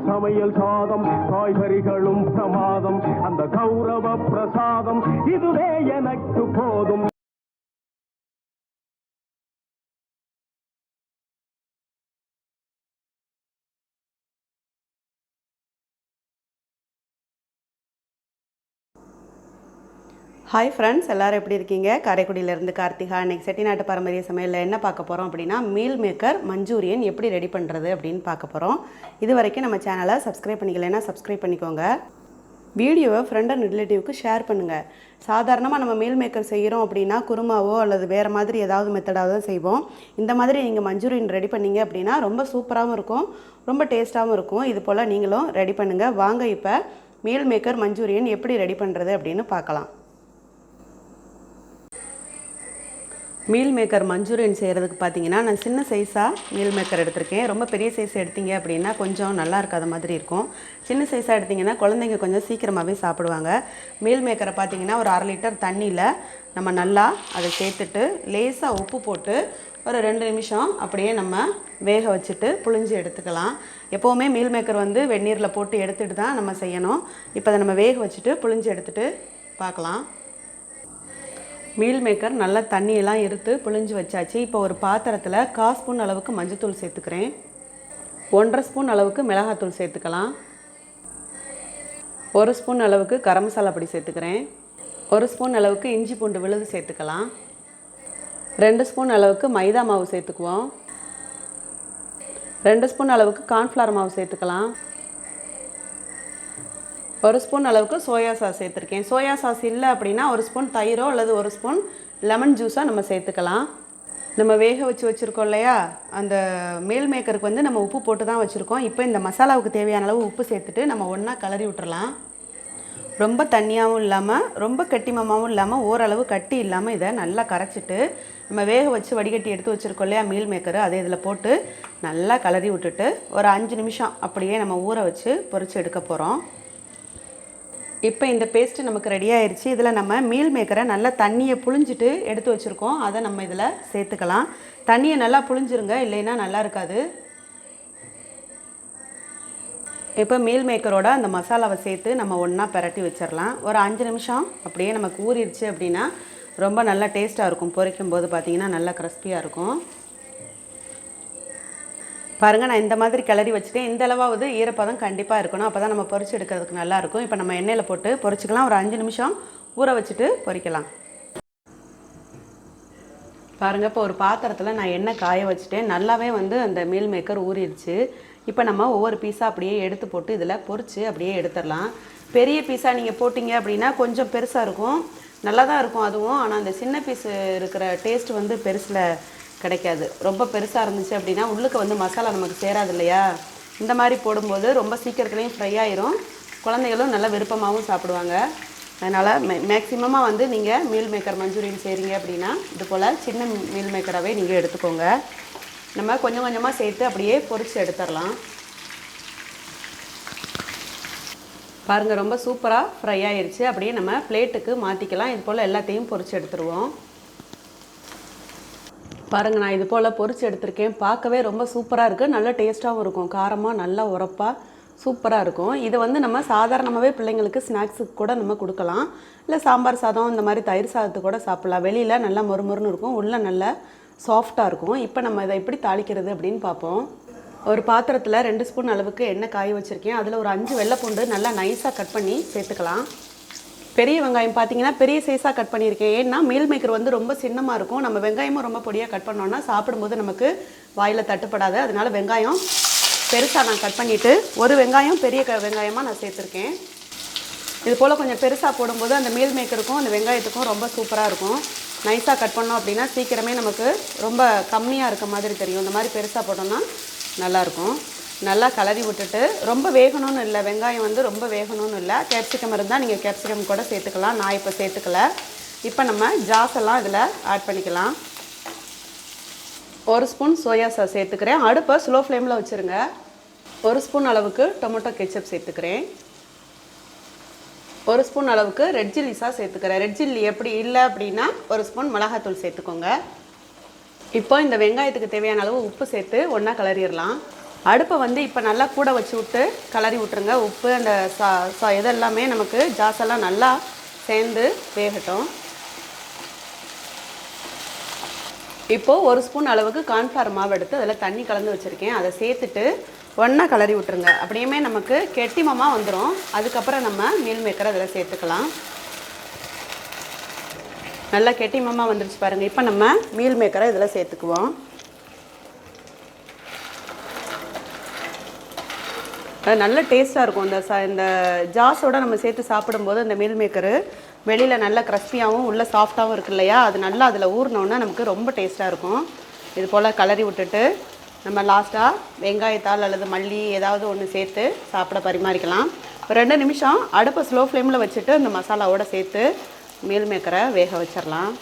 சமையல் சாதம் காய்கறிகளும் பிரமாதம் அந்த கௌரவ பிரசாதம் இதுவே எனக்கு போதும். ஹாய் ஃப்ரெண்ட்ஸ், எல்லோரும் எப்படி இருக்கீங்க? காரைக்குடியிலேருந்து கார்த்திகா. இன்றைக்கி செட்டிநாட்டு பாரம்பரிய சமையலில் என்ன பார்க்க போகிறோம் அப்படின்னா, மீல் மேக்கர் மஞ்சூரியன் எப்படி ரெடி பண்ணுறது அப்படின்னு பார்க்க போகிறோம். இது வரைக்கும் நம்ம சேனலை சப்ஸ்கிரைப் பண்ணிக்கலைன்னா சப்ஸ்கிரைப் பண்ணிக்கோங்க. வீடியோவை ஃப்ரெண்ட் அண்ட் ரிலேட்டிவ்க்கு ஷேர் பண்ணுங்கள். சாதாரணமாக நம்ம மீல் மேக்கர் செய்கிறோம் அப்படின்னா குருமாவோ அல்லது வேறு மாதிரி ஏதாவது மெத்தடாக தான் செய்வோம். இந்த மாதிரி நீங்கள் மஞ்சூரியன் ரெடி பண்ணிங்க அப்படின்னா ரொம்ப சூப்பராகவும் இருக்கும், ரொம்ப டேஸ்ட்டாகவும் இருக்கும். இது போல் நீங்களும் ரெடி பண்ணுங்கள். வாங்க இப்போ மீல் மேக்கர் மஞ்சூரியன் எப்படி ரெடி பண்ணுறது அப்படின்னு பார்க்கலாம். மீல் மேக்கர் மஞ்சூரியன் செய்கிறதுக்கு பார்த்தீங்கன்னா நான் சின்ன சைஸாக மீல் மேக்கர் எடுத்திருக்கேன். ரொம்ப பெரிய சைஸ் எடுத்தீங்க அப்படின்னா கொஞ்சம் நல்லா இருக்காத மாதிரி இருக்கும். சின்ன சைஸாக எடுத்திங்கன்னா குழந்தைங்க கொஞ்சம் சீக்கிரமாகவே சாப்பிடுவாங்க. மீல் மேக்கரை பார்த்தீங்கன்னா ஒரு 1/2 லிட்டர் தண்ணியில் நம்ம நல்லா அதை சேர்த்துட்டு லேசாக உப்பு போட்டு ஒரு 2 நிமிஷம் அப்படியே நம்ம வேக வச்சுட்டு புழிஞ்சு எடுத்துக்கலாம். எப்போவுமே மீல் மேக்கர் வந்து வெந்நீரில் போட்டு எடுத்துகிட்டு தான் நம்ம செய்யணும். இப்போ அதை நம்ம வேக வச்சுட்டு புழிஞ்சு எடுத்துகிட்டு பார்க்கலாம். மீல் மேக்கர் நல்லா தண்ணியெல்லாம் எடுத்து புழிஞ்சு வச்சாச்சு. இப்போ ஒரு பாத்திரத்தில் 1/4 ஸ்பூன் அளவுக்கு மஞ்சத்தூள் சேர்த்துக்கிறேன். 1/2 ஸ்பூன் அளவுக்கு மிளகாத்தூள் சேர்த்துக்கலாம். 1 ஸ்பூன் அளவுக்கு கரம் மசாலா பொடி சேர்த்துக்கிறேன். 1 ஸ்பூன் அளவுக்கு இஞ்சி பூண்டு விழுது சேர்த்துக்கலாம். 2 ஸ்பூன் அளவுக்கு மைதா மாவு சேர்த்துக்குவோம். 2 ஸ்பூன் அளவுக்கு கார்ன்ஃப்ளவர் மாவு சேர்த்துக்கலாம். 1 ஸ்பூன் அளவுக்கு சோயா சாஸ் சேர்த்துருக்கேன். சோயா சாஸ் இல்லை அப்படின்னா 1 ஸ்பூன் தயிரோ அல்லது 1 ஸ்பூன் லெமன் ஜூஸாக நம்ம சேர்த்துக்கலாம். நம்ம வேக வச்சுருக்கோம் இல்லையா, அந்த மீல் மேக்கருக்கு வந்து நம்ம உப்பு போட்டு தான் வச்சுருக்கோம். இப்போ இந்த மசாலாவுக்கு தேவையான அளவு உப்பு சேர்த்துட்டு நம்ம ஒன்றா கிளறி விட்டுறலாம். ரொம்ப தண்ணியாகவும் இல்லாமல் ரொம்ப கட்டிமமாகவும் இல்லாமல் ஓரளவு கட்டி இல்லாமல் இதை நல்லா கரைச்சிட்டு நம்ம வேக வச்சு வடிகட்டி எடுத்து வச்சுருக்கோம் இல்லையா மீல் மேக்கரு, அதை இதில் போட்டு நல்லா கிளறி விட்டுட்டு ஒரு 5 நிமிஷம் அப்படியே நம்ம ஊற வச்சு பொரித்து எடுக்க போகிறோம். இப்போ இந்த பேஸ்ட்டு நமக்கு ரெடி ஆயிடுச்சு. இதில் நம்ம மீல் மேக்கரை நல்லா தண்ணியை புழிஞ்சிட்டு எடுத்து வச்சுருக்கோம். அதை நம்ம இதில் சேர்த்துக்கலாம். தண்ணியை நல்லா புழிஞ்சிருங்க, இல்லைன்னா நல்லா இருக்காது. இப்போ மீல் மேக்கரோட அந்த மசாலாவை சேர்த்து நம்ம ஒன்றா பிரட்டி வச்சிடலாம். ஒரு 5 நிமிஷம் அப்படியே நமக்கு ஊறிடுச்சு அப்படின்னா ரொம்ப நல்லா டேஸ்ட்டாக இருக்கும். பொரிக்கும் போது பார்த்திங்கன்னா நல்லா கிறிஸ்பியாக இருக்கும். பாருங்கள், நான் இந்த மாதிரி கிளறி வச்சுட்டேன். இந்த அளவாவது ஈரப்பதம் கண்டிப்பாக இருக்கணும், அப்போ தான் நம்ம பொரிச்சு எடுக்கிறதுக்கு நல்லாயிருக்கும். இப்போ நம்ம எண்ணெயில் போட்டு பொரிச்சிக்கலாம். ஒரு 5 நிமிஷம் ஊற வச்சுட்டு பொரிக்கலாம். பாருங்கள், இப்போ ஒரு பாத்திரத்தில் நான் எண்ணெய் காய வச்சுட்டேன். நல்லாவே வந்து அந்த மீல் மேக்கர் ஊறிடுச்சு. இப்போ நம்ம ஒவ்வொரு பீஸாக அப்படியே எடுத்து போட்டு இதில் பொரித்து அப்படியே எடுத்துடலாம். பெரிய பீஸாக நீங்கள் போட்டிங்க அப்படின்னா கொஞ்சம் பெருசாக இருக்கும், நல்லா தான் இருக்கும் அதுவும். ஆனால் அந்த சின்ன பீஸு இருக்கிற டேஸ்ட் வந்து பெருசில் கிடைக்காது. ரொம்ப பெருசாக இருந்துச்சு அப்படின்னா உள்ளுக்கு வந்து மசாலா நமக்கு சேராது இல்லையா. இந்த மாதிரி போடும்போது ரொம்ப சீக்கிரத்துலேயும் ஃப்ரை ஆயிரும், குழந்தைகளும் நல்லா விருப்பமாகவும் சாப்பிடுவாங்க. அதனால் மேக்ஸிமமாக வந்து நீங்கள் மீல் மேக்கர் மஞ்சூரியன் செய்கிறீங்க அப்படின்னா இது போல் சின்ன மீல் மேக்கராகவே நீங்கள் எடுத்துக்கோங்க. நம்ம கொஞ்சம் கொஞ்சமாக சேர்த்து அப்படியே பொரித்து எடுத்துடலாம். பாருங்கள், ரொம்ப சூப்பராக ஃப்ரை ஆயிடுச்சு. அப்படியே நம்ம பிளேட்டுக்கு மாற்றிக்கலாம். இது போல் எல்லாத்தையும் பொரித்து எடுத்துருவோம். பாருங்கள், நான் இது போல் பொரிச்சு எடுத்திருக்கேன். பார்க்கவே ரொம்ப சூப்பராக இருக்குது, நல்ல டேஸ்ட்டாகவும் இருக்கும். காரமாக நல்லா உரப்பாக சூப்பராக இருக்கும். இதை வந்து நம்ம சாதாரணமாகவே பிள்ளைங்களுக்கு ஸ்நாக்ஸுக்கு கூட நம்ம கொடுக்கலாம். இல்லை சாம்பார் சாதம் இந்த மாதிரி தயிர் சாதத்துக்கு கூட சாப்பிட்லாம். வெளியில் நல்லா மொறுமொறுன்னு இருக்கும், உள்ளே நல்லா சாஃப்டாக இருக்கும். இப்போ நம்ம இதை எப்படி தாளிக்கிறது அப்படின்னு பார்ப்போம். ஒரு பாத்திரத்தில் 2 ஸ்பூன் அளவுக்கு எண்ணெய் காய வச்சுருக்கேன். அதில் ஒரு 5 வெள்ளைப்பூண்டு நல்லா நைஸாக கட் பண்ணி சேர்த்துக்கலாம். பெரிய வெங்காயம் பார்த்தீங்கன்னா பெரிய சைஸாக கட் பண்ணியிருக்கேன். ஏன்னா மீல் மேக்கர் வந்து ரொம்ப சின்னமாக இருக்கும். நம்ம வெங்காயமும் ரொம்ப பொடியாக கட் பண்ணோன்னா சாப்பிடும்போது நமக்கு வாயில் தட்டுப்படாது. அதனால் வெங்காயம் பெருசாக நான் கட் பண்ணிவிட்டு ஒரு வெங்காயம் பெரிய வெங்காயமாக நான் சேர்த்துருக்கேன். இது போல் கொஞ்சம் பெருசாக போடும்போது அந்த மீல் மேக்கருக்கும் அந்த வெங்காயத்துக்கும் ரொம்ப சூப்பராக இருக்கும். நைஸாக கட் பண்ணோம் அப்படின்னா சீக்கிரமே நமக்கு ரொம்ப கம்மியாக இருக்க மாதிரி தெரியும். இந்த மாதிரி பெருசாக போட்டோம்னா நல்லாயிருக்கும். நல்லா கலரி விட்டுட்டு ரொம்ப வேகணும்னு இல்லை, வெங்காயம் வந்து ரொம்ப வேகணும்னு இல்லை. கேப்சிகம் இருந்தால் நீங்கள் கேப்சிகம் கூட சேர்த்துக்கலாம். நான் இப்போ சேர்த்துக்கல. இப்போ நம்ம ஜாஸ் எல்லாம் இதில் ஆட் பண்ணிக்கலாம். 1 ஸ்பூன் சோயா சாஸ் சேர்த்துக்கிறேன். அடுப்பை ஸ்லோ ஃப்ளேமில் வச்சுருங்க. 1 ஸ்பூன் அளவுக்கு டொமேட்டோ கெச்சப் சேர்த்துக்கிறேன். 1 ஸ்பூன் அளவுக்கு ரெட் சில்லி சாஸ் சேர்த்துக்கிறேன். ரெட் சில்லி எப்படி இல்லை அப்படின்னா 1 ஸ்பூன் மிளகாத்தூள் சேர்த்துக்கோங்க. இப்போ இந்த வெங்காயத்துக்கு தேவையான அளவு உப்பு சேர்த்து ஒன்றா கிளறிடலாம். அடுப்பை வந்து இப்போ நல்லா கூட வச்சு விட்டு கிளறி விட்டுருங்க. உப்பு அந்த இதெல்லாமே நமக்கு ஜாஸெல்லாம் நல்லா சேர்ந்து வேகட்டும். இப்போது 1 ஸ்பூன் அளவுக்கு கார்ன்ஃப்ளவர் மாவு எடுத்து அதில் தண்ணி கலந்து வச்சுருக்கேன். அதை சேர்த்துட்டு ஒன்றா கிளறி விட்டுருங்க. அப்படியுமே நமக்கு கெட்டிமமாக வந்துடும். அதுக்கப்புறம் நம்ம மீல் மேக்கரை அதில் சேர்த்துக்கலாம். நல்லா கெட்டிமமாக வந்துருச்சு பாருங்கள். இப்போ நம்ம மீல் மேக்கரை இதில் சேர்த்துக்குவோம். அது நல்ல டேஸ்ட்டாக இருக்கும். இந்த ஜாஸோட நம்ம சேர்த்து சாப்பிடும்போது அந்த மீல் மேக்கரு வெளியில் நல்லா கிறிஸ்பியாகவும் உள்ள சாஃப்டாகவும் இருக்கு இல்லையா, அது நல்லா அதில் ஊறினோன்னா நமக்கு ரொம்ப டேஸ்ட்டாக இருக்கும். இது போல் கிளறி விட்டுட்டு நம்ம லாஸ்ட்டாக வெங்காயத்தாள் அல்லது மல்லி ஏதாவது ஒன்று சேர்த்து சாப்பிட பரிமாறிக்கலாம். 2 நிமிஷம் அடுப்பை ஸ்லோ ஃப்ளேமில் வச்சுட்டு இந்த மசாலாவோடு சேர்த்து மீல் மேக்கரை வேக வச்சிடலாம்.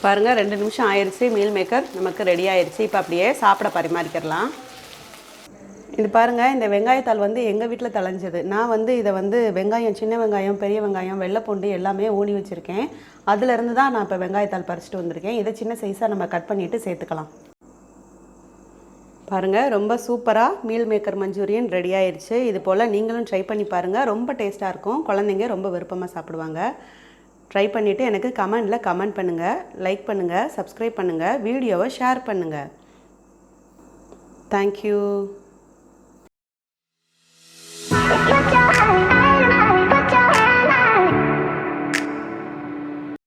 பாருங்கள் 2 நிமிஷம் ஆயிடுச்சு. மீல் மேக்கர் நமக்கு ரெடி ஆயிடுச்சு. இப்போ அப்படியே சாப்பிட பரிமாறிக்கிறலாம். இது பாருங்கள், இந்த வெங்காயத்தாள் வந்து எங்கள் வீட்டில் தளைஞ்சது. நான் வந்து இதை வந்து வெங்காயம், சின்ன வெங்காயம், பெரிய வெங்காயம், வெள்ளைப்பூண்டு எல்லாமே ஊனி வச்சுருக்கேன். அதிலேருந்து தான் நான் இப்போ வெங்காயத்தாள் பறிச்சுட்டு வந்திருக்கேன். இதை சின்ன சைஸாக நம்ம கட் பண்ணிவிட்டு சேர்த்துக்கலாம். பாருங்கள், ரொம்ப சூப்பராக மீல் மேக்கர் மஞ்சூரியன் ரெடி ஆயிடுச்சு. இது போல் நீங்களும் ட்ரை பண்ணி பாருங்கள். ரொம்ப டேஸ்ட்டாக இருக்கும். குழந்தைங்க ரொம்ப விருப்பமாக சாப்பிடுவாங்க. ட்ரை பண்ணிவிட்டு எனக்கு கமெண்டில் கமெண்ட் பண்ணுங்கள், லைக் பண்ணுங்கள், சப்ஸ்கிரைப் பண்ணுங்கள், வீடியோவை ஷேர் பண்ணுங்கள். தேங்க்யூ.